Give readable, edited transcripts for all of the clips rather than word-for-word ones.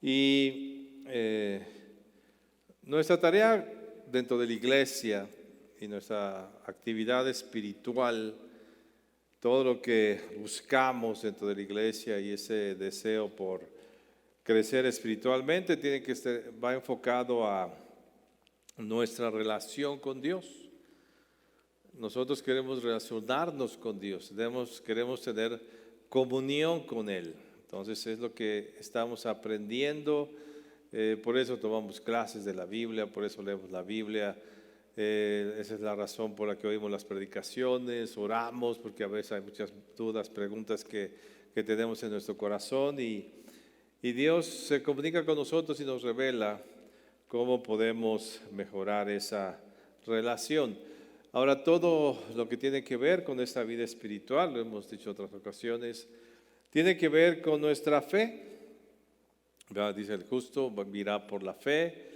Y nuestra tarea dentro de la iglesia y nuestra actividad espiritual, todo lo que buscamos dentro de la iglesia y ese deseo por crecer espiritualmente va enfocado a nuestra relación con Dios. Nosotros queremos relacionarnos con Dios, queremos tener comunión con Él. Entonces es lo que estamos aprendiendo, por eso tomamos clases de la Biblia, por eso leemos la Biblia. Esa es la razón por la que oímos las predicaciones, oramos, porque a veces hay muchas dudas, preguntas que tenemos en nuestro corazón y Dios se comunica con nosotros y nos revela cómo podemos mejorar esa relación. Ahora, todo lo que tiene que ver con esta vida espiritual, lo hemos dicho en otras ocasiones, tiene que ver con nuestra fe. ¿Verdad? Dice el justo, vivirá por la fe.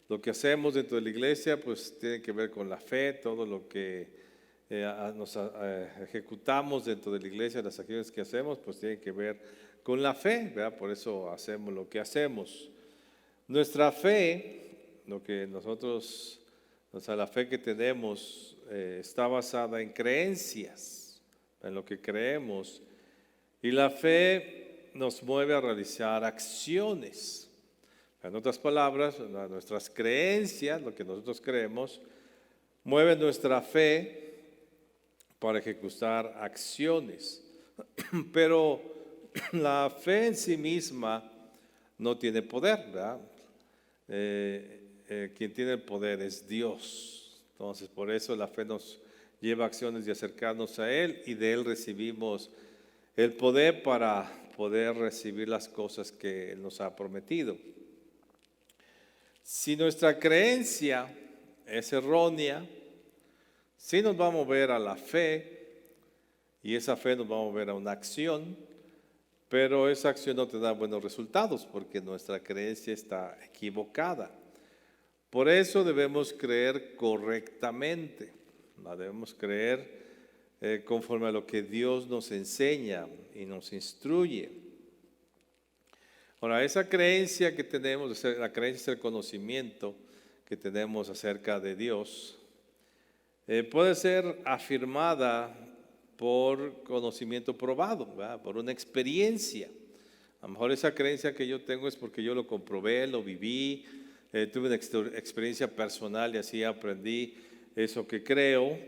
Lo que hacemos dentro de la iglesia, pues tiene que ver con la fe. Todo lo que ejecutamos dentro de la iglesia, las acciones que hacemos, pues tiene que ver con la fe, ¿verdad? Por eso hacemos lo que hacemos. Nuestra fe, la fe que tenemos está basada en creencias, en lo que creemos. Y la fe nos mueve a realizar acciones. En otras palabras, nuestras creencias, lo que nosotros creemos, mueve nuestra fe para ejecutar acciones. Pero la fe en sí misma no tiene poder, ¿verdad? Quien tiene el poder es Dios. Entonces, por eso la fe nos lleva a acciones de acercarnos a Él y de Él recibimos el poder para poder recibir las cosas que Él nos ha prometido. Si nuestra creencia es errónea, sí nos va a mover a la fe y esa fe nos va a mover a una acción, pero esa acción no te da buenos resultados porque nuestra creencia está equivocada. Por eso debemos creer correctamente, debemos creer conforme a lo que Dios nos enseña y nos instruye. Ahora, esa creencia que tenemos, la creencia es el conocimiento que tenemos acerca de Dios, puede ser afirmada por conocimiento probado, ¿verdad? Por una experiencia. A lo mejor esa creencia que yo tengo es porque yo lo comprobé, lo viví, tuve una experiencia personal y así aprendí eso que creo.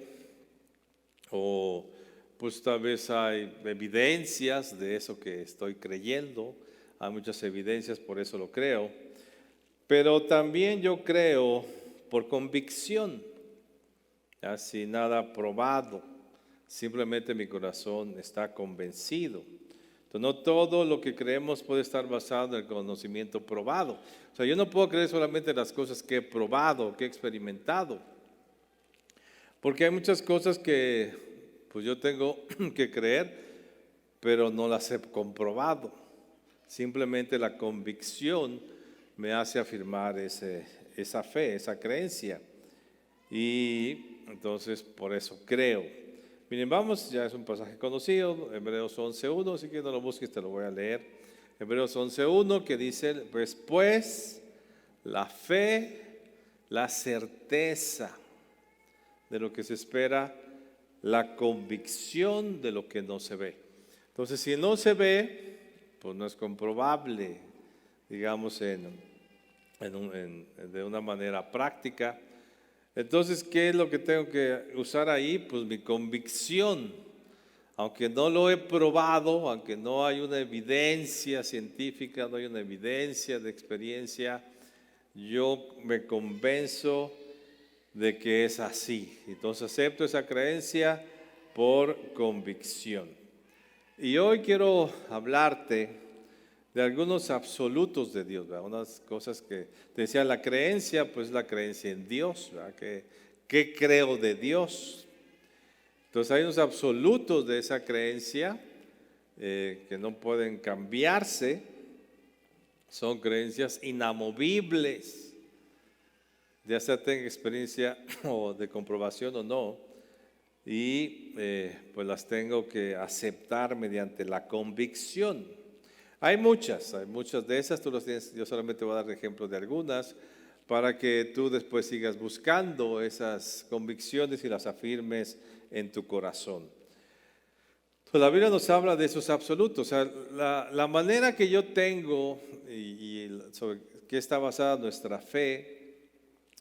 O pues tal vez hay evidencias de eso que estoy creyendo, hay muchas evidencias, por eso lo creo. Pero también yo creo por convicción, sin nada probado, simplemente mi corazón está convencido. Entonces no todo lo que creemos puede estar basado en el conocimiento probado. O sea, yo no puedo creer solamente en las cosas que he probado, que he experimentado. Porque hay muchas cosas que pues yo tengo que creer, pero no las he comprobado. Simplemente la convicción me hace afirmar esa fe, esa creencia. Y entonces por eso creo. Miren, vamos, ya es un pasaje conocido, Hebreos 11:1, así que no lo busques, te lo voy a leer. Hebreos 11:1 que dice, pues la fe, la certeza de lo que se espera, la convicción de lo que no se ve. Entonces, si no se ve, pues no es comprobable, digamos, de una manera práctica. Entonces, ¿qué es lo que tengo que usar ahí? Pues mi convicción. Aunque no lo he probado, aunque no hay una evidencia científica, no hay una evidencia de experiencia, yo me convenzo de que es así. Entonces acepto esa creencia por convicción. Y hoy quiero hablarte de algunos absolutos de Dios, ¿verdad? Unas cosas que te decía, la creencia, pues la creencia en Dios, ¿verdad? ¿Qué creo de Dios? Entonces hay unos absolutos de esa creencia que no pueden cambiarse, son creencias inamovibles. Ya sea tenga experiencia o de comprobación o no, y pues las tengo que aceptar mediante la convicción. Hay muchas de esas, tú las tienes, yo solamente voy a dar ejemplos de algunas para que tú después sigas buscando esas convicciones y las afirmes en tu corazón. Pues la Biblia nos habla de esos absolutos, o sea, la manera que yo tengo y sobre qué está basada nuestra fe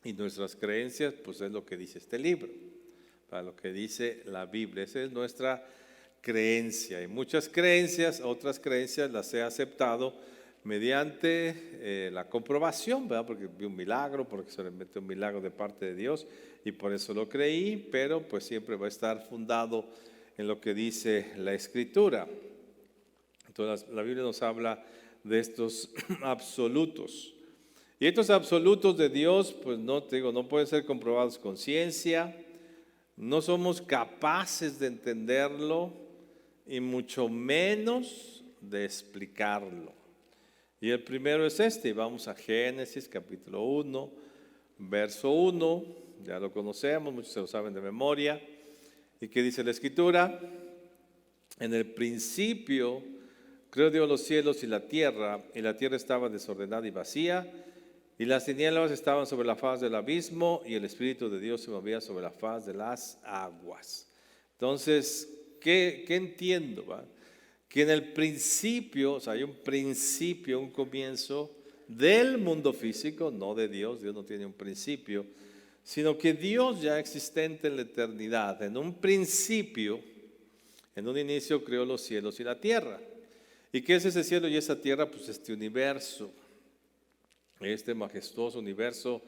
y nuestras creencias, pues es lo que dice este libro, para lo que dice la Biblia. Esa es nuestra creencia. Hay muchas creencias, otras creencias las he aceptado mediante la comprobación, ¿verdad? Porque vi un milagro, porque solamente un milagro de parte de Dios y por eso lo creí, pero pues siempre va a estar fundado en lo que dice la Escritura. Entonces la Biblia nos habla de estos absolutos. Y estos absolutos de Dios, pues no te digo, no pueden ser comprobados con ciencia, no somos capaces de entenderlo y mucho menos de explicarlo. Y el primero es este, vamos a Génesis capítulo 1, verso 1, ya lo conocemos, muchos se lo saben de memoria. ¿Y qué dice la Escritura? En el principio creó Dios los cielos y la tierra estaba desordenada y vacía, y las tinieblas estaban sobre la faz del abismo, y el Espíritu de Dios se movía sobre la faz de las aguas. Entonces, ¿qué entiendo? ¿Va? Que en el principio, o sea, hay un principio, un comienzo del mundo físico, no de Dios. Dios no tiene un principio, sino que Dios ya existente en la eternidad, en un principio, en un inicio creó los cielos y la tierra. ¿Y qué es ese cielo y esa tierra? Pues este universo, este majestuoso universo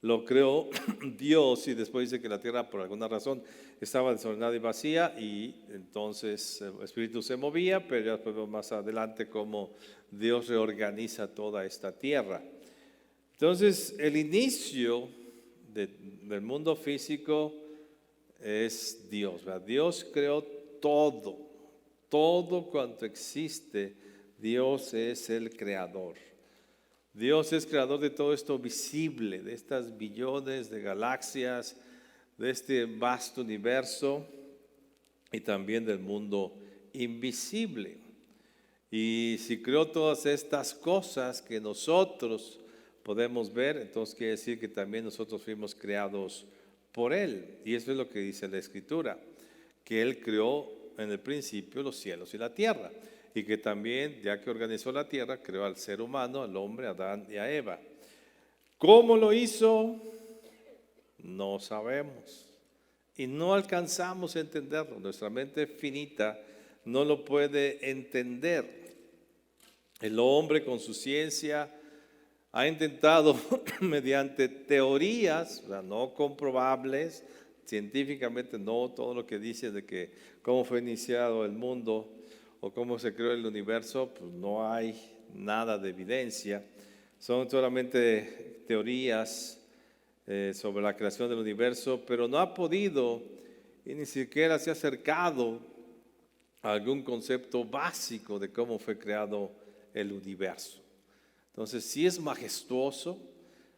lo creó Dios, y después dice que la tierra por alguna razón estaba desordenada y vacía, y entonces el Espíritu se movía, pero ya después vemos más adelante cómo Dios reorganiza toda esta tierra. Entonces el inicio del mundo físico es Dios, ¿verdad? Dios creó todo cuanto existe. Dios es el creador. Dios es creador de todo esto visible, de estas billones de galaxias, de este vasto universo y también del mundo invisible. Y si creó todas estas cosas que nosotros podemos ver, entonces quiere decir que también nosotros fuimos creados por Él. Y eso es lo que dice la Escritura, que Él creó en el principio los cielos y la tierra. Y que también, ya que organizó la tierra, creó al ser humano, al hombre, a Adán y a Eva. ¿Cómo lo hizo? No sabemos. Y no alcanzamos a entenderlo. Nuestra mente finita no lo puede entender. El hombre con su ciencia ha intentado mediante teorías, no comprobables, científicamente no todo lo que dice de que cómo fue iniciado el mundo o cómo se creó el universo, pues no hay nada de evidencia. Son solamente teorías sobre la creación del universo, pero no ha podido y ni siquiera se ha acercado a algún concepto básico de cómo fue creado el universo. Entonces sí es majestuoso,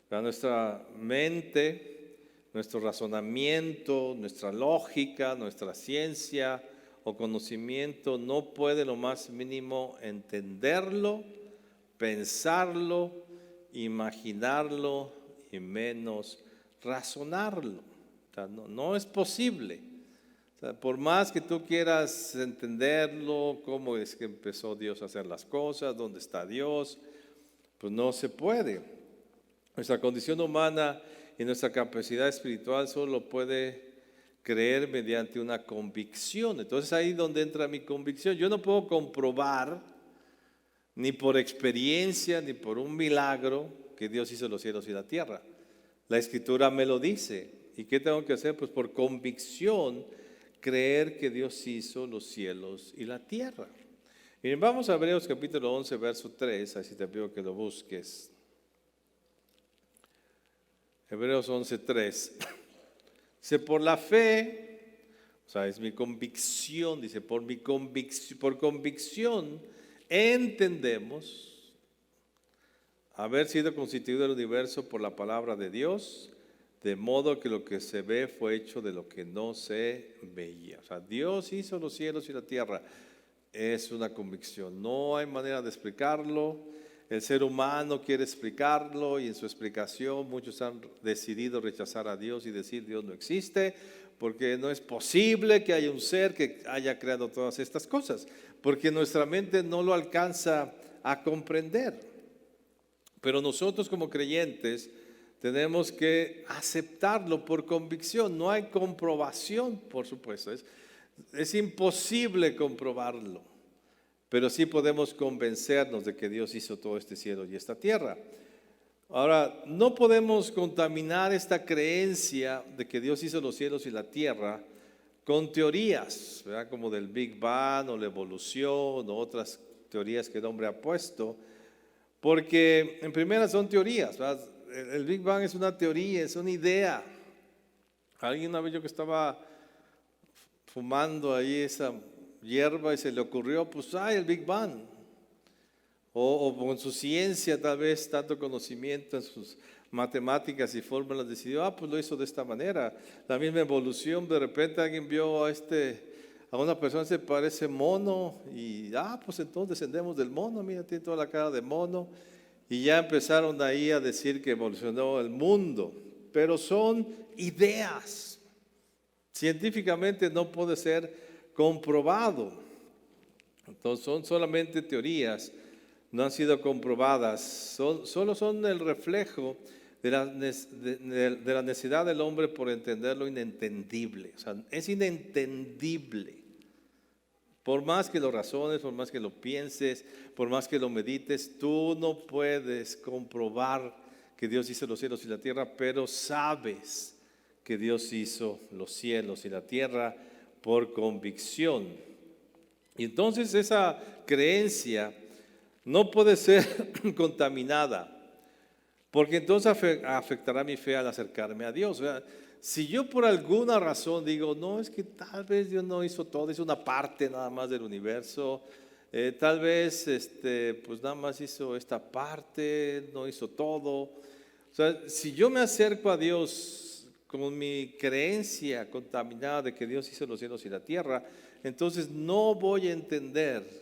para nuestra mente, nuestro razonamiento, nuestra lógica, nuestra ciencia o conocimiento no puede lo más mínimo entenderlo, pensarlo, imaginarlo y menos razonarlo. O sea, no es posible. O sea, por más que tú quieras entenderlo, cómo es que empezó Dios a hacer las cosas, dónde está Dios, pues no se puede. Nuestra condición humana y nuestra capacidad espiritual solo puede creer mediante una convicción. Entonces ahí es donde entra mi convicción. Yo no puedo comprobar, ni por experiencia, ni por un milagro, que Dios hizo los cielos y la tierra. La Escritura me lo dice. ¿Y qué tengo que hacer? Pues por convicción, creer que Dios hizo los cielos y la tierra. Miren, vamos a Hebreos capítulo 11, verso 3, así te pido que lo busques. Hebreos 11, 3. Dice, por la fe, o sea, es mi convicción, dice, por convicción entendemos haber sido constituido el universo por la palabra de Dios, de modo que lo que se ve fue hecho de lo que no se veía. O sea, Dios hizo los cielos y la tierra. es una convicción. No hay manera de explicarlo. El ser humano quiere explicarlo y en su explicación muchos han decidido rechazar a Dios y decir Dios no existe, porque no es posible que haya un ser que haya creado todas estas cosas, porque nuestra mente no lo alcanza a comprender. Pero nosotros como creyentes tenemos que aceptarlo por convicción. No hay comprobación, por supuesto. Es imposible comprobarlo, pero sí podemos convencernos de que Dios hizo todo este cielo y esta tierra. Ahora, no podemos contaminar esta creencia de que Dios hizo los cielos y la tierra con teorías, ¿verdad? Como del Big Bang o la evolución o otras teorías que el hombre ha puesto, porque en primera son teorías, ¿verdad? El Big Bang es una teoría, es una idea. Alguien una vez yo que estaba fumando ahí esa hierba y se le ocurrió, pues, el Big Bang. O con su ciencia, tal vez, tanto conocimiento en sus matemáticas y fórmulas, decidió, pues lo hizo de esta manera. La misma evolución, de repente alguien vio a una persona que se parece mono y, pues entonces descendemos del mono, mira, tiene toda la cara de mono. Y ya empezaron ahí a decir que evolucionó el mundo, pero son ideas. Científicamente no puede ser comprobado. Entonces son solamente teorías, no han sido comprobadas, solo son el reflejo de la necesidad del hombre por entender lo inentendible. O sea, es inentendible. Por más que lo razones, por más que lo pienses, por más que lo medites, tú no puedes comprobar que Dios hizo los cielos y la tierra, pero sabes que Dios hizo los cielos y la tierra por convicción. Y entonces esa creencia no puede ser contaminada, porque entonces afectará mi fe al acercarme a Dios. O sea, si yo por alguna razón digo, no, es que tal vez Dios no hizo todo, hizo una parte nada más del universo, tal vez pues nada más hizo esta parte, no hizo todo. O sea, si yo me acerco a Dios con mi creencia contaminada de que Dios hizo los cielos y la tierra, entonces no voy a entender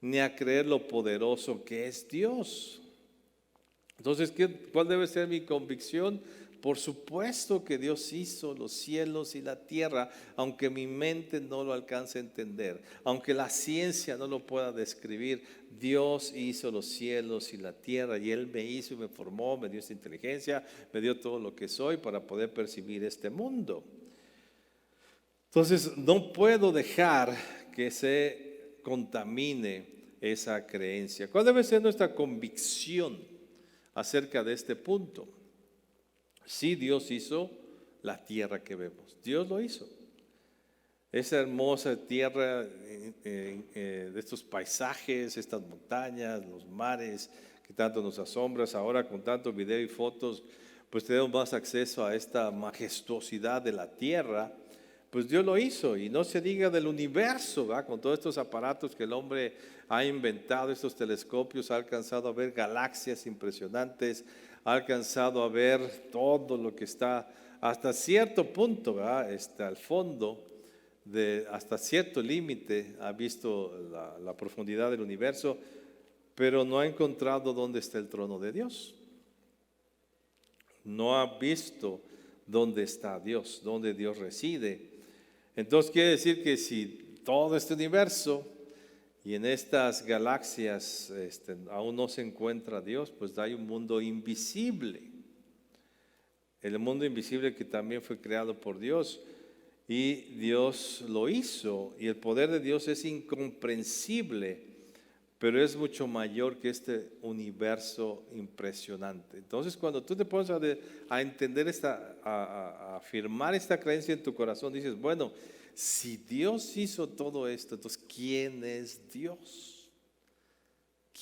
ni a creer lo poderoso que es Dios. Entonces, ¿cuál debe ser mi convicción? Por supuesto que Dios hizo los cielos y la tierra, aunque mi mente no lo alcance a entender, aunque la ciencia no lo pueda describir. Dios hizo los cielos y la tierra y Él me hizo y me formó, me dio esta inteligencia, me dio todo lo que soy para poder percibir este mundo. Entonces, no puedo dejar que se contamine esa creencia. ¿Cuál debe ser nuestra convicción acerca de este punto? Sí, Dios hizo la tierra que vemos. Dios lo hizo. Esa hermosa tierra de estos paisajes, estas montañas, los mares que tanto nos asombran. Ahora con tanto video y fotos, pues tenemos más acceso a esta majestuosidad de la tierra. Pues Dios lo hizo, y no se diga del universo, ¿verdad? Con todos estos aparatos que el hombre ha inventado, estos telescopios, ha alcanzado a ver galaxias impresionantes, ha alcanzado a ver todo lo que está hasta cierto punto, ¿verdad? Al fondo, hasta cierto límite, ha visto la profundidad del universo, pero no ha encontrado dónde está el trono de Dios. No ha visto dónde está Dios, dónde Dios reside. Entonces quiere decir que si todo este universo y en estas galaxias aún no se encuentra Dios, pues hay un mundo invisible. El mundo invisible que también fue creado por Dios y Dios lo hizo, y el poder de Dios es incomprensible, pero es mucho mayor que este universo impresionante. Entonces, cuando tú te pones a entender a afirmar esta creencia en tu corazón, dices, bueno, si Dios hizo todo esto, entonces, ¿quién es Dios?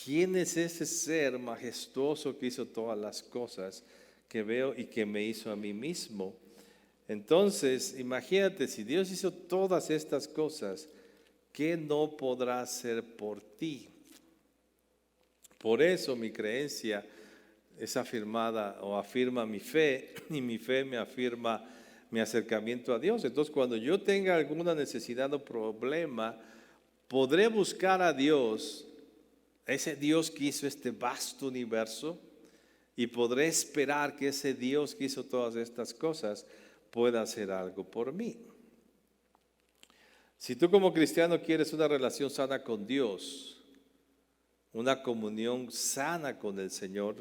¿Quién es ese ser majestuoso que hizo todas las cosas que veo y que me hizo a mí mismo? Entonces, imagínate, si Dios hizo todas estas cosas, ¿qué no podrá hacer por ti? Por eso mi creencia es afirmada o afirma mi fe, y mi fe me afirma mi acercamiento a Dios. Entonces, cuando yo tenga alguna necesidad o problema, podré buscar a Dios, ese Dios que hizo este vasto universo, y podré esperar que ese Dios que hizo todas estas cosas pueda hacer algo por mí. Si tú como cristiano quieres una relación sana con Dios, una comunión sana con el Señor,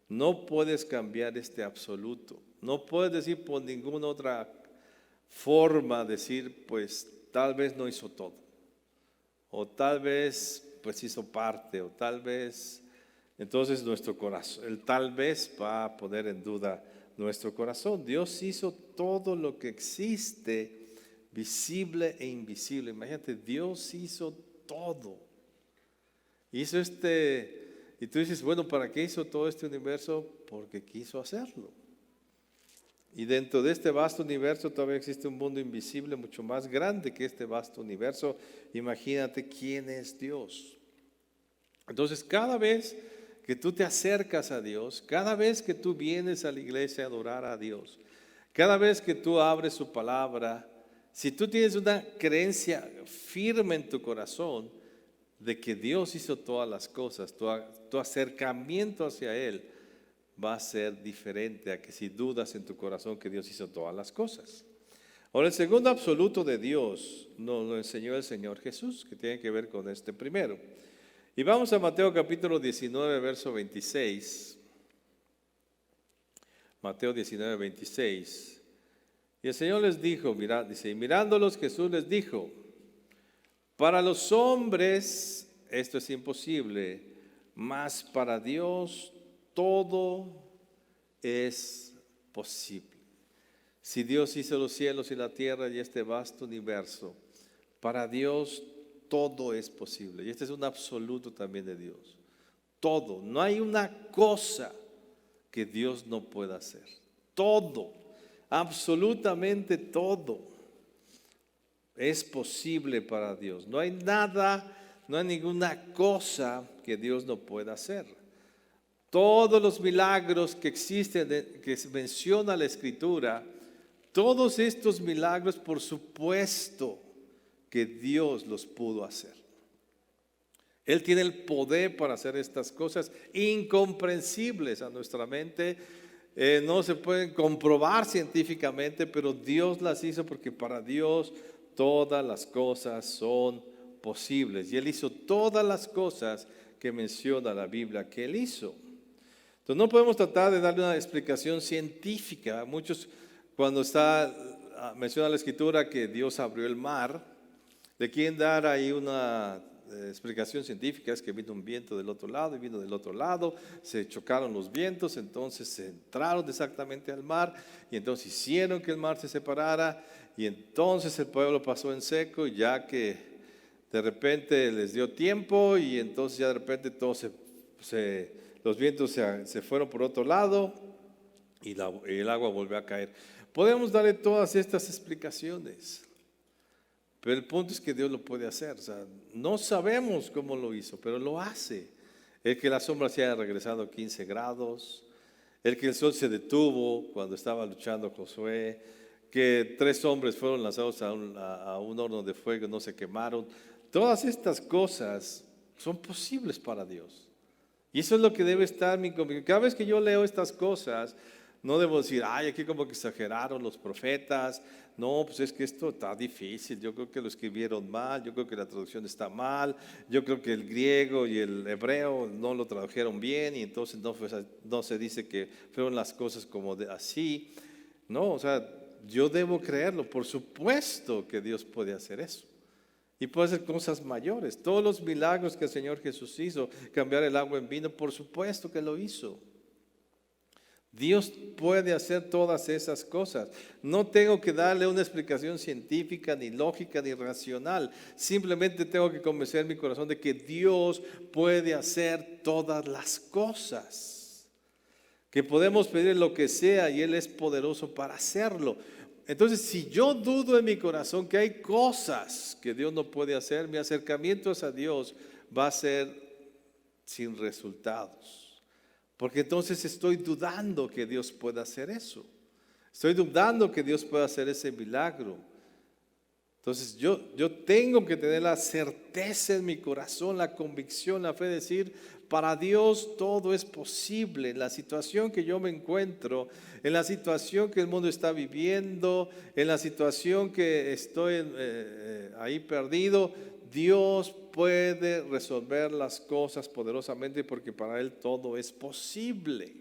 no puedes cambiar este absoluto. No puedes decir por ninguna otra forma, decir pues tal vez no hizo todo, o tal vez pues hizo parte, o tal vez, entonces nuestro corazón, el tal vez va a poner en duda nuestro corazón. Dios hizo todo lo que existe, visible e invisible. Imagínate, Dios hizo todo. Hizo y tú dices, bueno, ¿para qué hizo todo este universo? Porque quiso hacerlo. Y dentro de este vasto universo todavía existe un mundo invisible mucho más grande que este vasto universo. Imagínate quién es Dios. Entonces, cada vez que tú te acercas a Dios, cada vez que tú vienes a la iglesia a adorar a Dios, cada vez que tú abres su palabra, si tú tienes una creencia firme en tu corazón de que Dios hizo todas las cosas, tu acercamiento hacia Él va a ser diferente a que si dudas en tu corazón que Dios hizo todas las cosas. Ahora, el segundo absoluto de Dios nos lo enseñó el Señor Jesús, que tiene que ver con este primero. Y vamos a Mateo capítulo 19, verso 26. Mateo 19, 26. Y el Señor les dijo, dice, y mirándolos Jesús les dijo, para los hombres esto es imposible, mas para Dios todo es posible. Si Dios hizo los cielos y la tierra y este vasto universo, para Dios todo es posible. Y este es un absoluto también de Dios. Todo, no hay una cosa que Dios no pueda hacer. Todo, absolutamente todo es posible para Dios. No hay nada, no hay ninguna cosa que Dios no pueda hacer. Todos los milagros que existen, que menciona la Escritura, todos estos milagros, por supuesto que Dios los pudo hacer. Él tiene el poder para hacer estas cosas incomprensibles a nuestra mente. No se pueden comprobar científicamente, pero Dios las hizo porque para Dios todas las cosas son posibles. Y Él hizo todas las cosas que menciona la Biblia que Él hizo. Entonces no podemos tratar de darle una explicación científica. Muchos cuando menciona la Escritura que Dios abrió el mar, le quieren dar ahí una explicación científica, es que vino un viento del otro lado y vino del otro lado, se chocaron los vientos, entonces se entraron exactamente al mar y entonces hicieron que el mar se separara y entonces el pueblo pasó en seco, ya que de repente les dio tiempo y entonces ya de repente todos los vientos se fueron por otro lado y el agua volvió a caer. Podemos darle todas estas explicaciones, pero el punto es que Dios lo puede hacer. O sea, no sabemos cómo lo hizo, pero lo hace. El que la sombra se haya regresado 15 grados, el que el sol se detuvo cuando estaba luchando Josué, que 3 hombres fueron lanzados a un horno de fuego y no se quemaron. Todas estas cosas son posibles para Dios. Y eso es lo que debe estar mi convicción. Cada vez que yo leo estas cosas, no debo decir, ay, aquí como que exageraron los profetas. No, pues es que esto está difícil. Yo creo que lo escribieron mal, yo creo que la traducción está mal, yo creo que el griego y el hebreo no lo tradujeron bien y entonces no se dice que fueron las cosas como así. No, o sea, yo debo creerlo. Por supuesto que Dios puede hacer eso. Y puede hacer cosas mayores. Todos los milagros que el Señor Jesús hizo, cambiar el agua en vino, por supuesto que lo hizo. Dios puede hacer todas esas cosas. No tengo que darle una explicación científica, ni lógica, ni racional. Simplemente tengo que convencer mi corazón de que Dios puede hacer todas las cosas. Que podemos pedir lo que sea y Él es poderoso para hacerlo. Entonces, si yo dudo en mi corazón que hay cosas que Dios no puede hacer, mi acercamiento a Dios va a ser sin resultados. Porque entonces estoy dudando que Dios pueda hacer eso. Estoy dudando que Dios pueda hacer ese milagro. Entonces yo tengo que tener la certeza en mi corazón, la convicción, la fe, de decir, para Dios todo es posible. En la situación que yo me encuentro, en la situación que el mundo está viviendo, en la situación que estoy ahí perdido, Dios puede resolver las cosas poderosamente porque para Él todo es posible.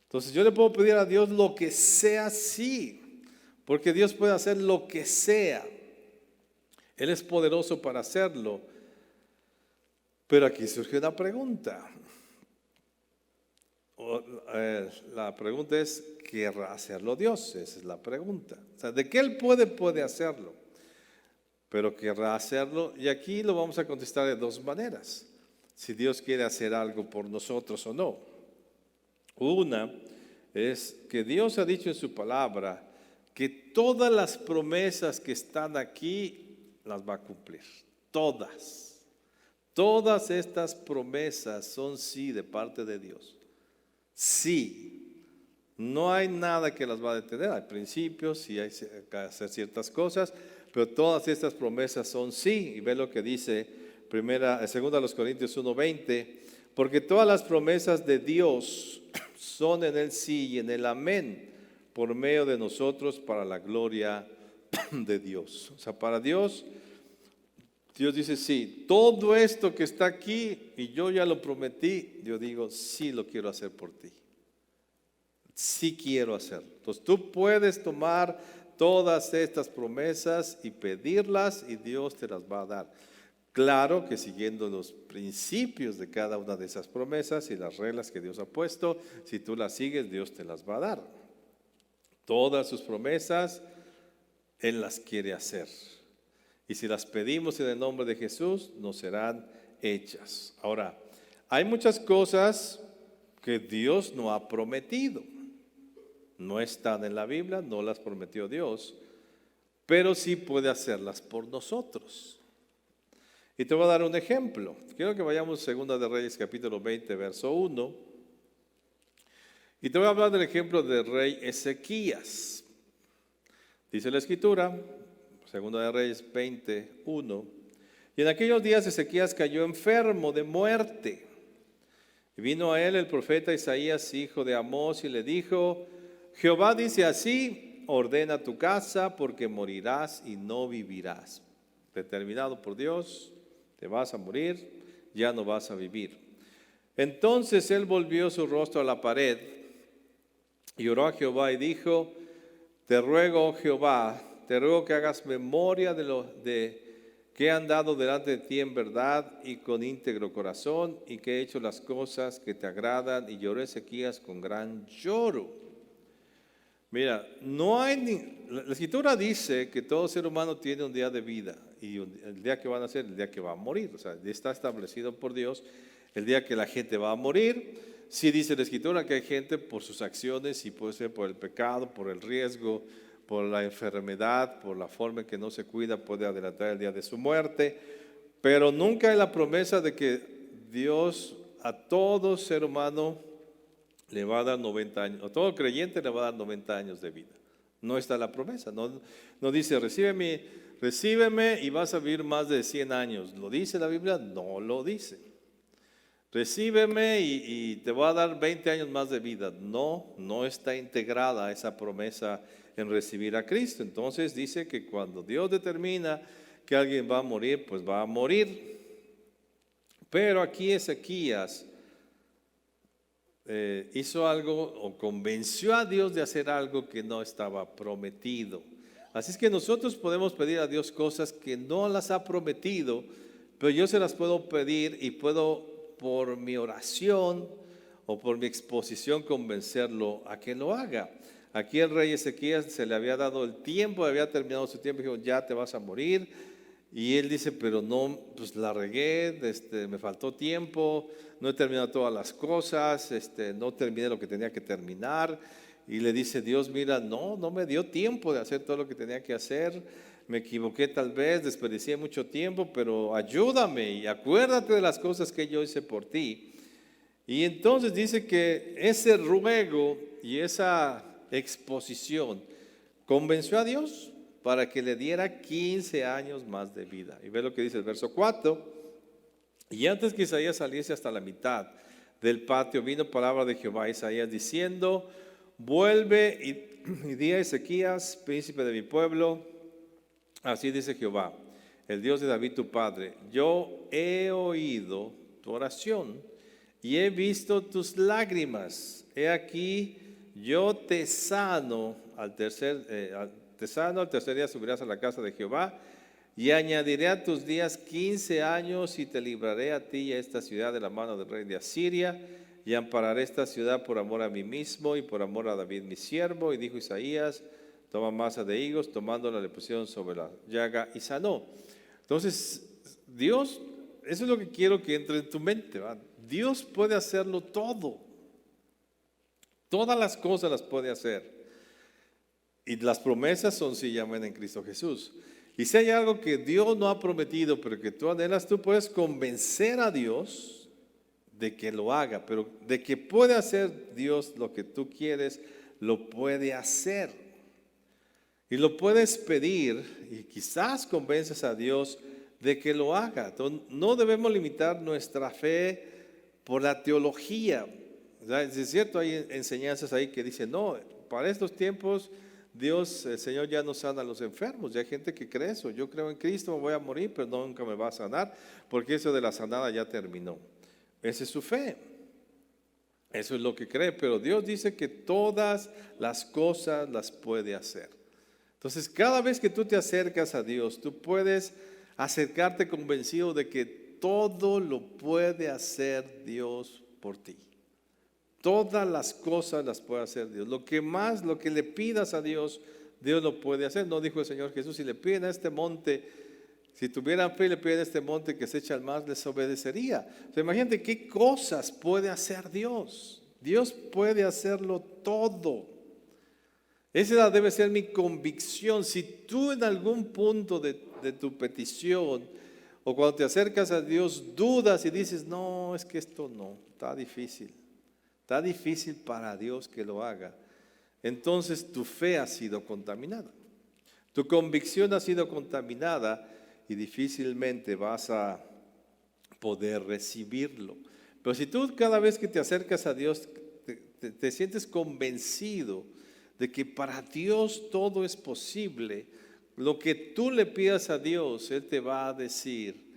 Entonces yo le puedo pedir a Dios lo que sea, sí. Porque Dios puede hacer lo que sea. Él es poderoso para hacerlo. Pero aquí surge una pregunta. La pregunta es, ¿querrá hacerlo Dios? Esa es la pregunta. O sea, de que Él puede hacerlo. Pero querrá hacerlo. Y aquí lo vamos a contestar de dos maneras. Si Dios quiere hacer algo por nosotros o no. Una es que Dios ha dicho en su palabra que todas las promesas que están aquí las va a cumplir. Todas. Todas estas promesas son sí de parte de Dios. Sí. No hay nada que las va a detener. Hay principios, sí hay que hacer ciertas cosas, pero todas estas promesas son sí. Y ve lo que dice segunda a los Corintios 1:20. Porque todas las promesas de Dios son en el sí y en el amén, por medio de nosotros para la gloria de Dios. O sea, para Dios dice sí, todo esto que está aquí y yo ya lo prometí, yo digo sí lo quiero hacer por ti. Sí quiero hacerlo. Entonces tú puedes tomar todas estas promesas y pedirlas y Dios te las va a dar. Claro que siguiendo los principios de cada una de esas promesas y las reglas que Dios ha puesto, si tú las sigues, Dios te las va a dar. Todas sus promesas, Él las quiere hacer. Y si las pedimos en el nombre de Jesús, nos serán hechas. Ahora, hay muchas cosas que Dios no ha prometido. No están en la Biblia, no las prometió Dios, pero sí puede hacerlas por nosotros. Y te voy a dar un ejemplo. Quiero que vayamos a 2 de Reyes capítulo 20, verso 1. Y te voy a hablar del ejemplo del rey Ezequías. Dice la Escritura, 2 de Reyes 20, 1. Y en aquellos días Ezequías cayó enfermo de muerte. Y vino a él el profeta Isaías, hijo de Amós, y le dijo, Jehová dice así, ordena tu casa porque morirás y no vivirás. Determinado por Dios, te vas a morir, ya no vas a vivir. Entonces él volvió su rostro a la pared y oró a Jehová y dijo, te ruego, oh Jehová, te ruego que hagas memoria de que he andado delante de ti en verdad y con íntegro corazón y que he hecho las cosas que te agradan. Y lloró Ezequías con gran lloro. Mira, la Escritura dice que todo ser humano tiene un día de vida y el día que van a nacer, el día que va a morir. O sea, está establecido por Dios el día que la gente va a morir. Sí dice la Escritura que hay gente por sus acciones y puede ser por el pecado, por el riesgo, por la enfermedad, por la forma en que no se cuida, puede adelantar el día de su muerte. Pero nunca hay la promesa de que Dios a todo ser humano le va a dar 90 años, a todo creyente le va a dar 90 años de vida. No está la promesa, no dice recíbeme y vas a vivir más de 100 años. ¿Lo dice la Biblia? No lo dice. Recíbeme y te voy a dar 20 años más de vida. No está integrada esa promesa en recibir a Cristo. Entonces dice que cuando Dios determina que alguien va a morir, pues va a morir. Pero aquí Ezequías hizo algo o convenció a Dios de hacer algo que no estaba prometido. Así es que nosotros podemos pedir a Dios cosas que no las ha prometido, pero yo se las puedo pedir y puedo por mi oración o por mi exposición convencerlo a que lo haga. Aquí el rey Ezequías se le había dado el tiempo, había terminado su tiempo y dijo, ya te vas a morir. Y él dice, pero no, pues la regué, me faltó tiempo, no he terminado todas las cosas, no terminé lo que tenía que terminar. Y le dice Dios, mira, no me dio tiempo de hacer todo lo que tenía que hacer, me equivoqué tal vez, desperdicié mucho tiempo, pero ayúdame y acuérdate de las cosas que yo hice por ti. Y entonces dice que ese ruego y esa exposición convenció a Dios. para que le diera 15 años más de vida. Y ve lo que dice el verso 4. Y antes que Isaías saliese hasta la mitad del patio, vino palabra de Jehová a Isaías diciendo: vuelve y di a Ezequías, príncipe de mi pueblo, así dice Jehová, el Dios de David tu padre: yo he oído tu oración y he visto tus lágrimas. He aquí, yo te sano al tercer día subirás a la casa de Jehová, y añadiré a tus días 15 años, y te libraré a ti y a esta ciudad de la mano del rey de Asiria, y ampararé esta ciudad por amor a mí mismo y por amor a David mi siervo. Y dijo Isaías: toma masa de higos, tomándola le pusieron sobre la llaga y sanó. Entonces, Dios, eso es lo que quiero que entre en tu mente, ¿va? Dios puede hacerlo todo. Todas las cosas las puede hacer. Y las promesas son sí y amén en Cristo Jesús. Y si hay algo que Dios no ha prometido, pero que tú anhelas, tú puedes convencer a Dios de que lo haga, pero de que puede hacer Dios lo que tú quieres, lo puede hacer. Y lo puedes pedir y quizás convences a Dios de que lo haga. Entonces, no debemos limitar nuestra fe por la teología. O sea, es cierto, hay enseñanzas ahí que dicen: no, para estos tiempos Dios, el Señor ya no sana a los enfermos. Ya hay gente que cree eso: yo creo en Cristo, me voy a morir, pero nunca me va a sanar, porque eso de la sanada ya terminó. Esa es su fe, eso es lo que cree, pero Dios dice que todas las cosas las puede hacer. Entonces, cada vez que tú te acercas a Dios, tú puedes acercarte convencido de que todo lo puede hacer Dios por ti. Todas las cosas las puede hacer Dios. Lo que le pidas a Dios, Dios lo puede hacer. No dijo el Señor Jesús: si le piden a este monte, si tuvieran fe y le piden a este monte que se eche al mar, les obedecería. O sea, imagínate qué cosas puede hacer Dios. Dios puede hacerlo todo. Esa debe ser mi convicción. Si tú en algún punto de tu petición, o cuando te acercas a Dios, dudas y dices: no, es que esto no, está difícil. Está difícil para Dios que lo haga. Entonces tu fe ha sido contaminada. Tu convicción ha sido contaminada y difícilmente vas a poder recibirlo. Pero si tú cada vez que te acercas a Dios te sientes convencido de que para Dios todo es posible, lo que tú le pidas a Dios, Él te va a decir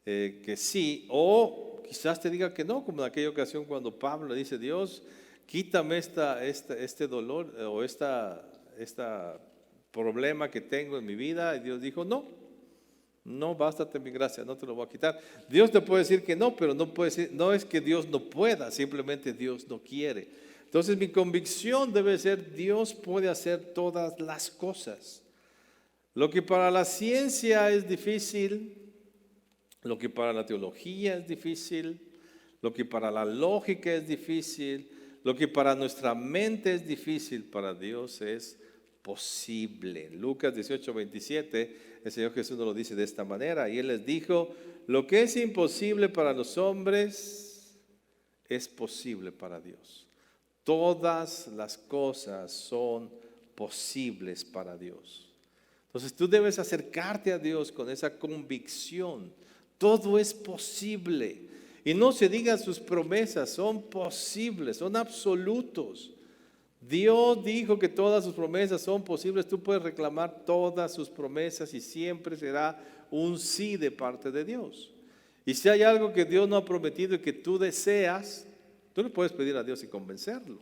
que sí, o quizás te diga que no, como en aquella ocasión cuando Pablo le dice: Dios, quítame este dolor o este problema que tengo en mi vida. Y Dios dijo: no, bástate mi gracia, no te lo voy a quitar. Dios te puede decir que no, pero no puede decir, no es que Dios no pueda, simplemente Dios no quiere. Entonces mi convicción debe ser: Dios puede hacer todas las cosas. Lo que para la ciencia es difícil, lo que para la teología es difícil, lo que para la lógica es difícil, lo que para nuestra mente es difícil, para Dios es posible. Lucas 18:27, el Señor Jesús nos lo dice de esta manera: y Él les dijo: lo que es imposible para los hombres es posible para Dios. Todas las cosas son posibles para Dios. Entonces tú debes acercarte a Dios con esa convicción. Todo es posible. Y no se digan sus promesas, son posibles, son absolutos. Dios dijo que todas sus promesas son posibles. Tú puedes reclamar todas sus promesas y siempre será un sí de parte de Dios. Y si hay algo que Dios no ha prometido y que tú deseas, tú le puedes pedir a Dios y convencerlo.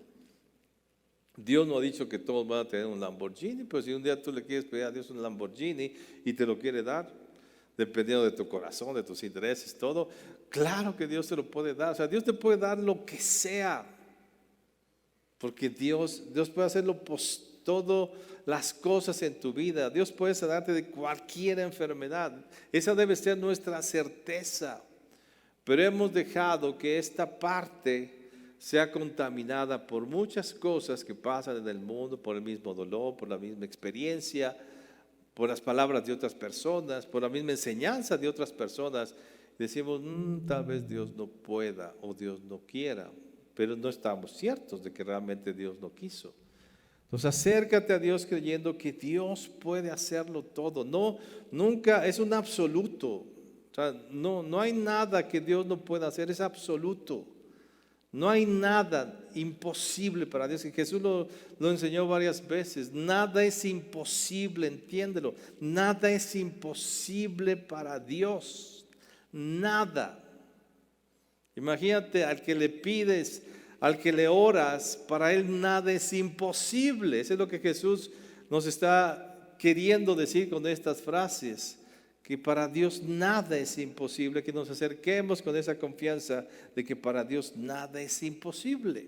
Dios no ha dicho que todos van a tener un Lamborghini, pero si un día tú le quieres pedir a Dios un Lamborghini y te lo quiere dar, dependiendo de tu corazón, de tus intereses, todo, claro que Dios te lo puede dar. O sea, Dios te puede dar lo que sea, porque Dios puede hacerlo todas las cosas en tu vida. Dios puede sanarte de cualquier enfermedad. Esa debe ser nuestra certeza. Pero hemos dejado que esta parte sea contaminada por muchas cosas que pasan en el mundo, por el mismo dolor, por la misma experiencia, por las palabras de otras personas, por la misma enseñanza de otras personas. Decimos: tal vez Dios no pueda o Dios no quiera, pero no estamos ciertos de que realmente Dios no quiso. Entonces acércate a Dios creyendo que Dios puede hacerlo todo. No, nunca es un absoluto. O sea, no hay nada que Dios no pueda hacer, es absoluto. No hay nada imposible para Dios. Y Jesús lo enseñó varias veces. Nada es imposible, entiéndelo. Nada es imposible para Dios. Nada. Imagínate al que le pides, al que le oras, para él nada es imposible. Eso es lo que Jesús nos está queriendo decir con estas frases. Que para Dios nada es imposible, que nos acerquemos con esa confianza de que para Dios nada es imposible.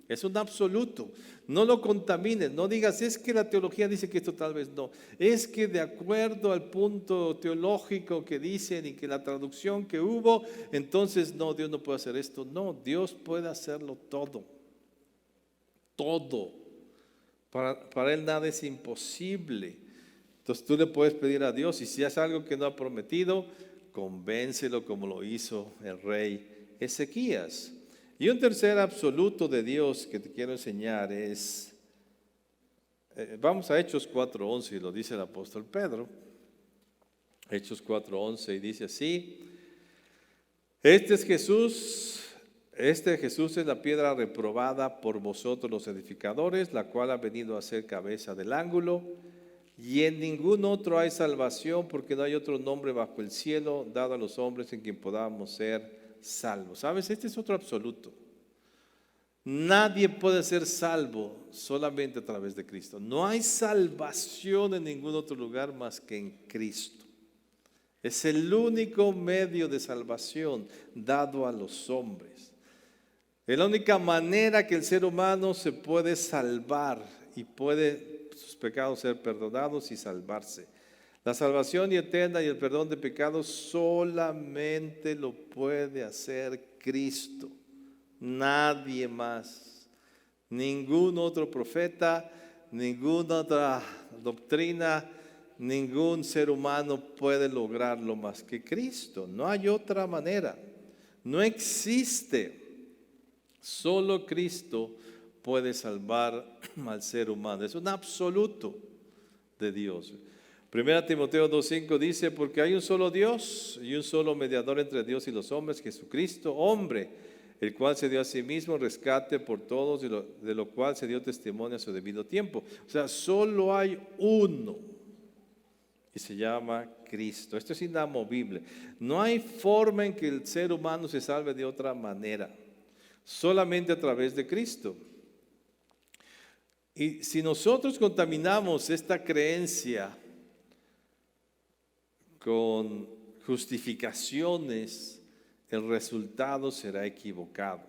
Es un absoluto. No lo contamines, no digas, es que la teología dice que esto tal vez no. Es que de acuerdo al punto teológico que dicen y que la traducción que hubo, entonces no, Dios no puede hacer esto. No, Dios puede hacerlo todo. Todo. Para Él nada es imposible. Entonces tú le puedes pedir a Dios y si es algo que no ha prometido, convéncelo como lo hizo el rey Ezequías. Y un tercer absoluto de Dios que te quiero enseñar es, vamos a Hechos 4:11 y lo dice el apóstol Pedro. Hechos 4:11 y dice así, este Jesús es la piedra reprobada por vosotros los edificadores, la cual ha venido a ser cabeza del ángulo. Y en ningún otro hay salvación, porque no hay otro nombre bajo el cielo dado a los hombres en quien podamos ser salvos. ¿Sabes? Este es otro absoluto. Nadie puede ser salvo solamente a través de Cristo. No hay salvación en ningún otro lugar más que en Cristo. Es el único medio de salvación dado a los hombres. Es la única manera que el ser humano se puede salvar y puede sus pecados ser perdonados y salvarse. La salvación eterna y el perdón de pecados solamente lo puede hacer Cristo. Nadie más. Ningún otro profeta, ninguna otra doctrina, ningún ser humano puede lograrlo más que Cristo. No hay otra manera. No existe. Solo Cristo puede salvar al ser humano. Es un absoluto de Dios. 1 Timoteo 2:5 dice, porque hay un solo Dios y un solo mediador entre Dios y los hombres, Jesucristo, hombre, el cual se dio a sí mismo rescate por todos, de lo cual se dio testimonio a su debido tiempo. O sea, solo hay uno y se llama Cristo. Esto es inamovible. No hay forma en que el ser humano se salve de otra manera, solamente a través de Cristo. Y si nosotros contaminamos esta creencia con justificaciones, el resultado será equivocado.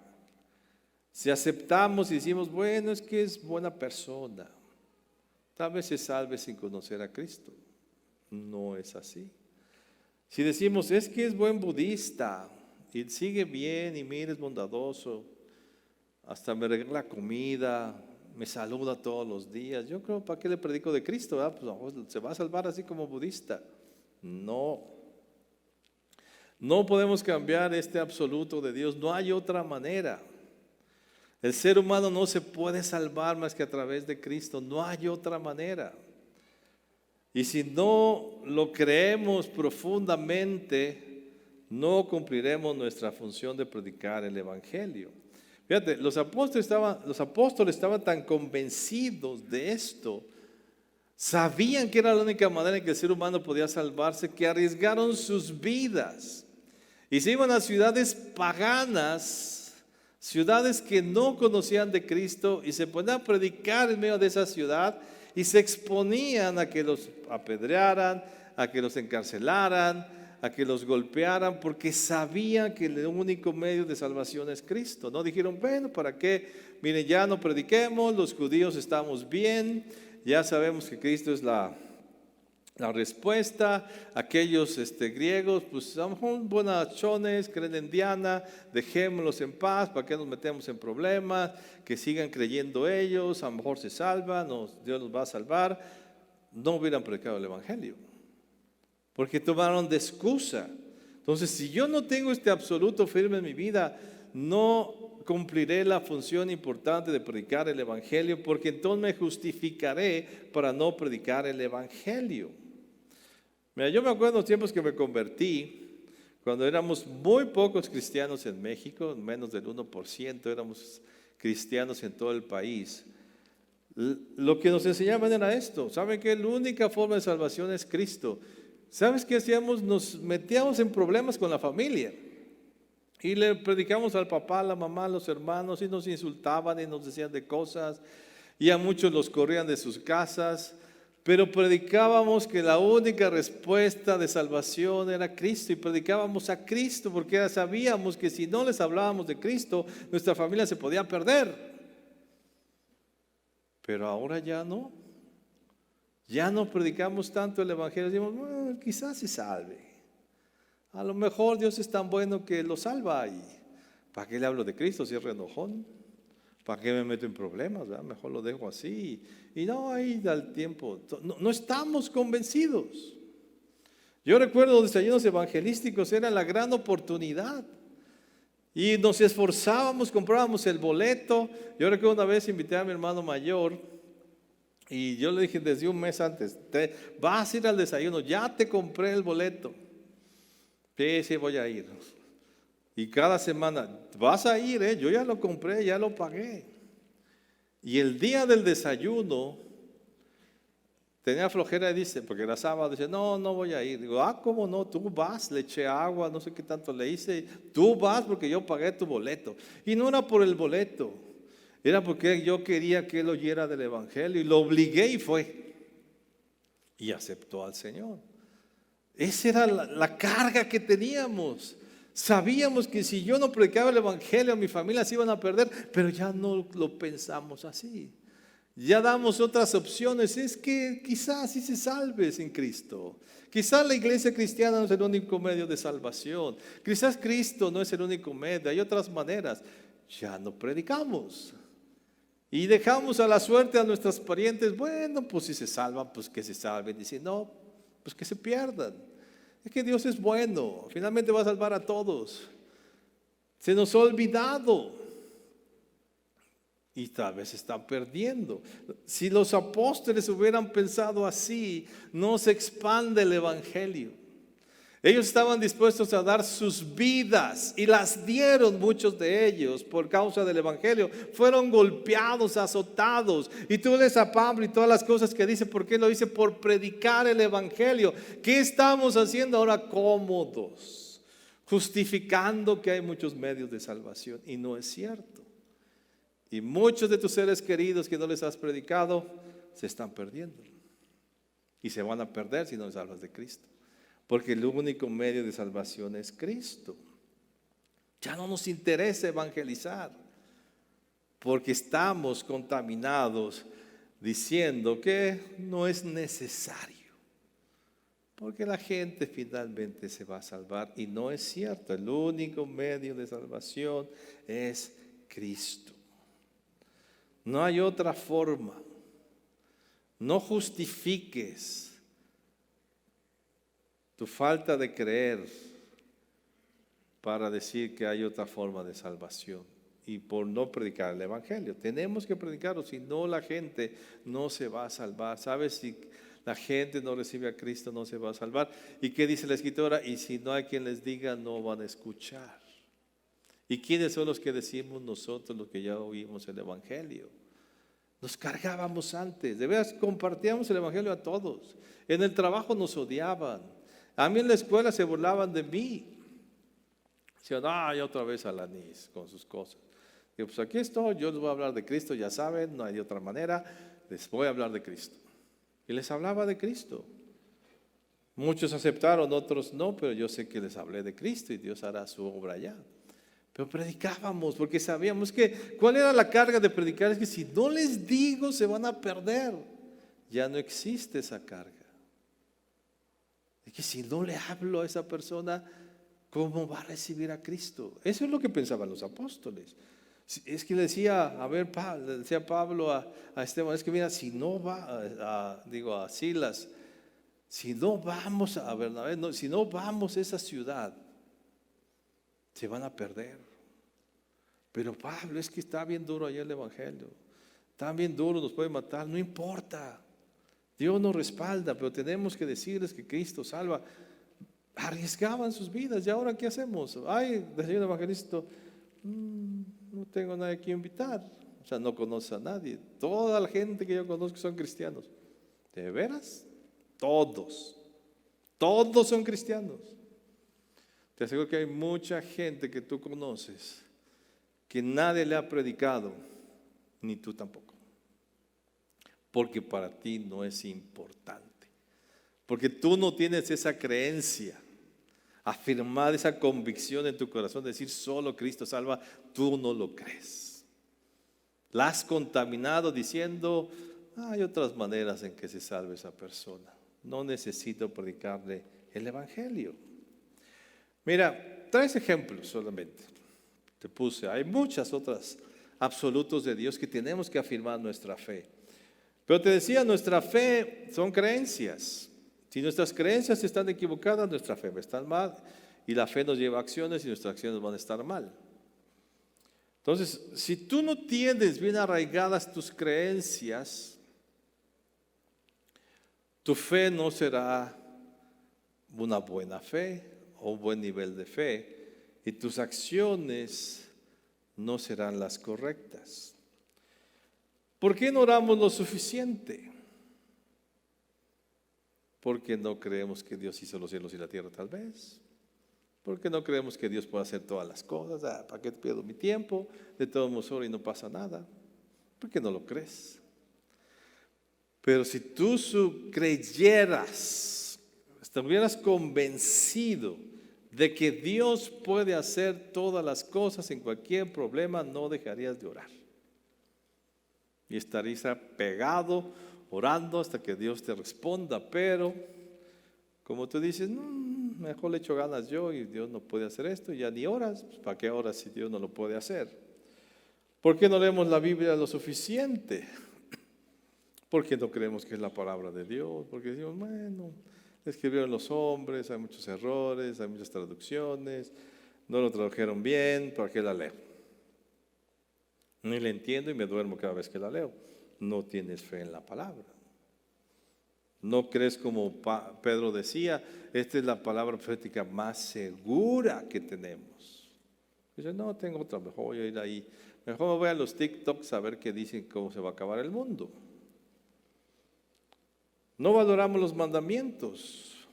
Si aceptamos y decimos, bueno, es que es buena persona, tal vez se salve sin conocer a Cristo. No es así. Si decimos, es que es buen budista y sigue bien y mira, es bondadoso, hasta me regala comida, me saluda todos los días. Yo creo, ¿para qué le predico de Cristo? Pues se va a salvar así como budista. No. No podemos cambiar este absoluto de Dios. No hay otra manera. El ser humano no se puede salvar más que a través de Cristo. No hay otra manera. Y si no lo creemos profundamente, no cumpliremos nuestra función de predicar el Evangelio. Fíjate, los apóstoles estaban tan convencidos de esto, sabían que era la única manera en que el ser humano podía salvarse, que arriesgaron sus vidas y se iban a ciudades paganas, ciudades que no conocían de Cristo, y se ponían a predicar en medio de esa ciudad y se exponían a que los apedrearan, a que los encarcelaran, a que los golpearan, porque sabían que el único medio de salvación es Cristo. No dijeron, bueno, ¿para qué? Miren, ya no prediquemos, los judíos estamos bien, ya sabemos que Cristo es la respuesta. Aquellos griegos, pues a lo mejor bonachones, creen en Diana, dejémoslos en paz, ¿para qué nos metemos en problemas? Que sigan creyendo ellos, a lo mejor se salvan, Dios nos va a salvar. No hubieran predicado el Evangelio, porque tomaron de excusa. Entonces, si yo no tengo este absoluto firme en mi vida, no cumpliré la función importante de predicar el Evangelio, porque entonces me justificaré para no predicar el Evangelio. Mira, yo me acuerdo los tiempos que me convertí, cuando éramos muy pocos cristianos en México, menos del 1% éramos cristianos en todo el país. Lo que nos enseñaban era esto. ¿Saben qué? La única forma de salvación es Cristo. ¿Sabes qué hacíamos? Nos metíamos en problemas con la familia. Y le predicamos al papá, a la mamá, a los hermanos, y nos insultaban y nos decían de cosas. Y a muchos los corrían de sus casas. Pero predicábamos que la única respuesta de salvación era Cristo. Y predicábamos a Cristo porque sabíamos que si no les hablábamos de Cristo, nuestra familia se podía perder. Pero ahora ya no. Ya no predicamos tanto el Evangelio. Decimos, bueno, quizás se salve. A lo mejor Dios es tan bueno que lo salva. Y ¿para qué le hablo de Cristo si es re enojón? ¿Para qué me meto en problemas? ¿Verdad? Mejor lo dejo así. Y no, ahí da el tiempo. No estamos convencidos. Yo recuerdo los desayunos evangelísticos, era la gran oportunidad. Y nos esforzábamos, comprábamos el boleto. Yo recuerdo una vez invité a mi hermano mayor y yo le dije desde un mes antes, vas a ir al desayuno, ya te compré el boleto. Sí, voy a ir. Y cada semana, vas a ir, yo ya lo compré, ya lo pagué. Y el día del desayuno, tenía flojera y dice, porque era sábado, dice, no voy a ir. Digo, ¿cómo no? Tú vas, le eché agua, no sé qué tanto le hice. Tú vas porque yo pagué tu boleto. Y no era por el boleto, era porque yo quería que él oyera del Evangelio y lo obligué y fue. Y aceptó al Señor. Esa era la carga que teníamos. Sabíamos que si yo no predicaba el Evangelio, mi familia se iban a perder, pero ya no lo pensamos así. Ya damos otras opciones. Es que quizás sí se salve sin Cristo. Quizás la iglesia cristiana no es el único medio de salvación. Quizás Cristo no es el único medio. Hay otras maneras. Ya no predicamos. Y dejamos a la suerte a nuestros parientes. Bueno, pues si se salvan, pues que se salven. Y si no, pues que se pierdan. Es que Dios es bueno. Finalmente va a salvar a todos. Se nos ha olvidado. Y tal vez se están perdiendo. Si los apóstoles hubieran pensado así, no se expande el Evangelio. Ellos estaban dispuestos a dar sus vidas y las dieron muchos de ellos por causa del Evangelio. Fueron golpeados, azotados. Y tú lees a Pablo y todas las cosas que dice. ¿Por qué lo dice? Por predicar el Evangelio. ¿Qué estamos haciendo ahora? Cómodos, justificando que hay muchos medios de salvación. Y no es cierto. Y muchos de tus seres queridos que no les has predicado se están perdiendo. Y se van a perder si no les hablas de Cristo. Porque el único medio de salvación es Cristo. Ya no nos interesa evangelizar. Porque estamos contaminados diciendo que no es necesario. Porque la gente finalmente se va a salvar. Y no es cierto. El único medio de salvación es Cristo. No hay otra forma. No justifiques tu falta de creer para decir que hay otra forma de salvación y por no predicar el Evangelio. Tenemos que predicarlo, si no la gente no se va a salvar. ¿Sabes? Si la gente no recibe a Cristo no se va a salvar. ¿Y qué dice la Escritura? Y si no hay quien les diga, no van a escuchar. ¿Y quiénes son los que decimos nosotros, los que ya oímos el Evangelio? Nos cargábamos antes, de veras compartíamos el Evangelio a todos. En el trabajo nos odiaban. A mí en la escuela se burlaban de mí. Decían, ya otra vez Alanis con sus cosas. Digo, pues aquí estoy, yo les voy a hablar de Cristo, ya saben, no hay de otra manera, les voy a hablar de Cristo. Y les hablaba de Cristo. Muchos aceptaron, otros no, pero yo sé que les hablé de Cristo y Dios hará su obra allá. Pero predicábamos porque sabíamos que, ¿cuál era la carga de predicar? Es que si no les digo se van a perder. Ya no existe esa carga. Es que si no le hablo a esa persona, ¿cómo va a recibir a Cristo? Eso es lo que pensaban los apóstoles. Es que le decía, le decía Pablo a Esteban, es que mira, si no va, a Silas, si no vamos a Bernabé, si no vamos a esa ciudad, se van a perder. Pero Pablo, es que está bien duro allá el evangelio. Está bien duro, nos puede matar, no importa. Dios nos respalda, pero tenemos que decirles que Cristo salva. Arriesgaban sus vidas, ¿y ahora qué hacemos? Ay, decía el evangelista, no tengo nadie que invitar. O sea, no conoce a nadie. Toda la gente que yo conozco son cristianos. ¿De veras? Todos son cristianos. Te aseguro que hay mucha gente que tú conoces que nadie le ha predicado, ni tú tampoco. Porque para ti no es importante. Porque tú no tienes esa creencia, afirmar esa convicción en tu corazón, decir solo Cristo salva, tú no lo crees. La has contaminado diciendo, hay otras maneras en que se salve esa persona. No necesito predicarle el evangelio. Mira, 3 ejemplos solamente. Te puse, hay muchas otras absolutos de Dios que tenemos que afirmar nuestra fe. Pero te decía, nuestra fe son creencias. Si nuestras creencias están equivocadas, nuestra fe va a estar mal. Y la fe nos lleva a acciones y nuestras acciones van a estar mal. Entonces, si tú no tienes bien arraigadas tus creencias, tu fe no será una buena fe o un buen nivel de fe. Y tus acciones no serán las correctas. ¿Por qué no oramos lo suficiente? Porque no creemos que Dios hizo los cielos y la tierra, tal vez. Porque no creemos que Dios pueda hacer todas las cosas. ¿Para qué pierdo mi tiempo? De todos modos oro y no pasa nada. Porque no lo crees. Pero si tú creyeras, estuvieras convencido de que Dios puede hacer todas las cosas en cualquier problema, no dejarías de orar. Y estarías pegado, orando hasta que Dios te responda. Pero, como tú dices, mejor le echo ganas yo y Dios no puede hacer esto, y ya ni oras. Pues, ¿para qué oras si Dios no lo puede hacer? ¿Por qué no leemos la Biblia lo suficiente? Porque no creemos que es la palabra de Dios. Porque decimos, bueno, escribieron los hombres, hay muchos errores, hay muchas traducciones, no lo tradujeron bien, ¿para qué la leo? Ni la entiendo y me duermo cada vez que la leo. No tienes fe en la palabra. No crees, como Pedro decía, esta es la palabra profética más segura que tenemos. Dice, no, tengo otra, mejor voy a ir ahí. Mejor me voy a los TikToks a ver qué dicen cómo se va a acabar el mundo. No valoramos los mandamientos,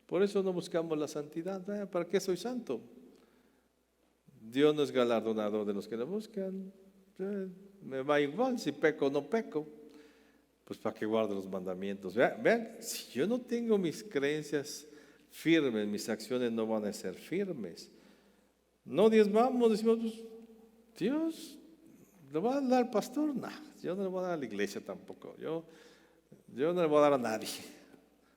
por eso no buscamos la santidad. ¿Para qué soy santo? Dios no es galardonador de los que lo buscan. Me va igual si peco o no peco. Pues para qué guardo los mandamientos. Vean, si yo no tengo mis creencias firmes, mis acciones no van a ser firmes. No diezmamos, decimos, pues, Dios, ¿le va a dar al pastor? No, yo no le voy a dar a la iglesia tampoco. Yo no le voy a dar a nadie,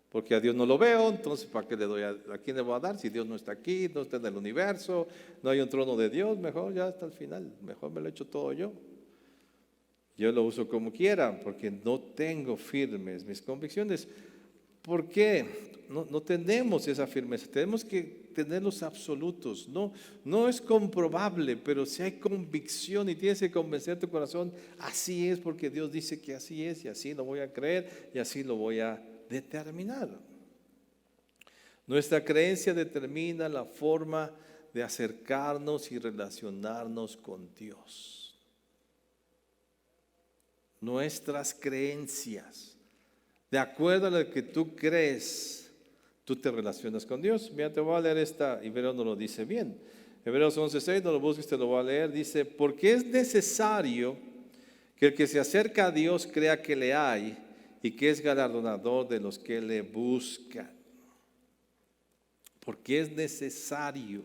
porque a Dios no lo veo, entonces ¿para qué le doy a quién le voy a dar? Si Dios no está aquí, no está en el universo, no hay un trono de Dios, mejor ya hasta el final, mejor me lo echo todo yo. Yo lo uso como quiera, porque no tengo firmes mis convicciones. ¿Por qué? No tenemos esa firmeza, tenemos que tener los absolutos. No es comprobable, pero si hay convicción y tienes que convencer tu corazón, así es porque Dios dice que así es y así lo voy a creer y así lo voy a determinar. Nuestra creencia determina la forma de acercarnos y relacionarnos con Dios. Nuestras creencias, de acuerdo a lo que tú crees, tú te relacionas con Dios. Mira, te voy a leer esta, Hebreos no lo dice bien. Hebreos 11:6, no lo busques, te lo voy a leer. Dice, porque es necesario que el que se acerca a Dios crea que le hay y que es galardonador de los que le buscan. Porque es necesario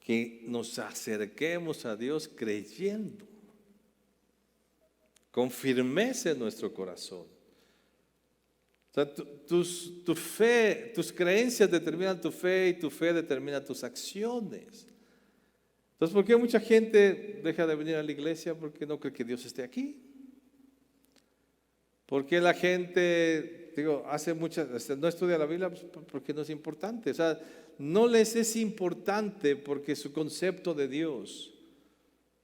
que nos acerquemos a Dios creyendo, con firmeza en nuestro corazón. O sea, tu fe, tus creencias determinan tu fe y tu fe determina tus acciones. Entonces, ¿por qué mucha gente deja de venir a la iglesia? Porque no cree que Dios esté aquí. ¿Por qué la gente, hace muchas, no estudia la Biblia? Pues porque no es importante. O sea, no les es importante porque su concepto de Dios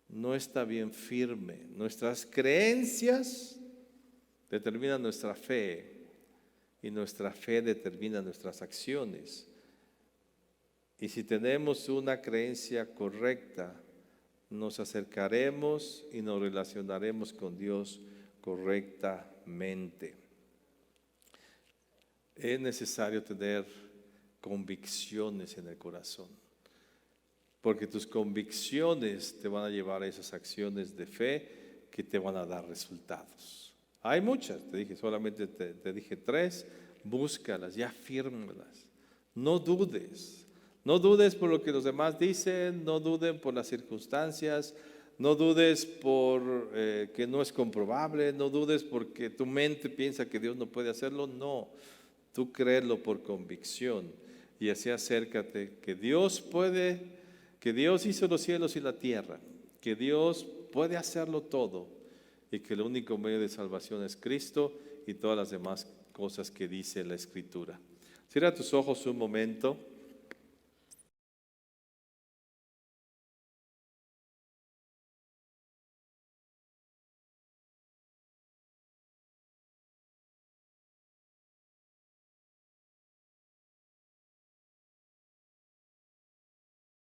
no está bien firme. Nuestras creencias determinan nuestra fe y nuestra fe determina nuestras acciones. Y si tenemos una creencia correcta, nos acercaremos y nos relacionaremos con Dios correctamente. Es necesario tener convicciones en el corazón, porque tus convicciones te van a llevar a esas acciones de fe que te van a dar resultados. Hay muchas, te dije, solamente te dije 3, búscalas, ya fírmalas. No dudes. No dudes por lo que los demás dicen, no duden por las circunstancias, no dudes por que no es comprobable, no dudes porque tu mente piensa que Dios no puede hacerlo. No, tú créelo por convicción y así acércate, que Dios puede, que Dios hizo los cielos y la tierra, que Dios puede hacerlo todo y que el único medio de salvación es Cristo y todas las demás cosas que dice la Escritura. Cierra tus ojos un momento.